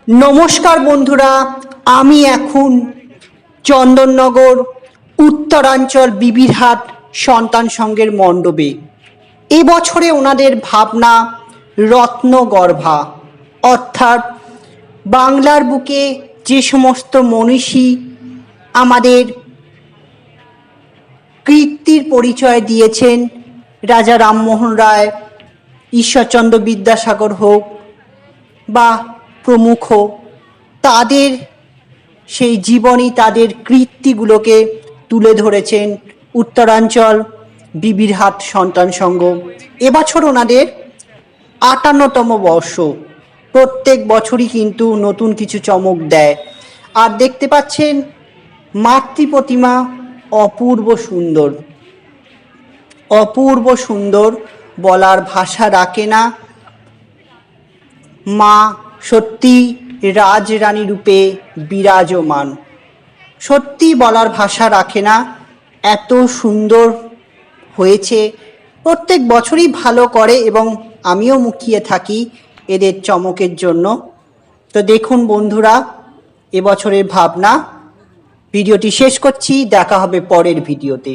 নমস্কার বন্ধুরা, আমি এখন চন্দননগর উত্তরাঞ্চল বিবিরহাট সন্তান সংঘের মণ্ডপে। এবছরে ওনাদের ভাবনা রত্নগর্ভা, অর্থাৎ বাংলার বুকে যে সমস্ত মনীষী আমাদের কীর্তির পরিচয় দিয়েছেন, রাজা রামমোহন রায়, ঈশ্বরচন্দ্র বিদ্যাসাগর হোক বা প্রমুখ, তাদের সেই জীবনী, তাদের কীর্তিগুলোকে তুলে ধরেছেন উত্তরাঞ্চল বিবিরহাট সন্তান সংঘ। এবছর ওনাদের ৫৮তম বর্ষ। প্রত্যেক বছরই কিন্তু নতুন কিছু চমক দেয়। আর দেখতে পাচ্ছেন মাতৃ প্রতিমা অপূর্ব সুন্দর, অপূর্ব সুন্দর, বলার ভাষা রাখে না। মা সত্যি রাজরানী রূপে বিরাজমান, সত্যি বলার ভাষা রাখে না, এত সুন্দর হয়েছে। প্রত্যেক বছরই ভালো করে এবং আমিও মুখিয়ে থাকি এদের চমকের জন্য। তো দেখুন বন্ধুরা, এবছরের ভাবনা। ভিডিওটি শেষ করছি, দেখা হবে পরের ভিডিওতে।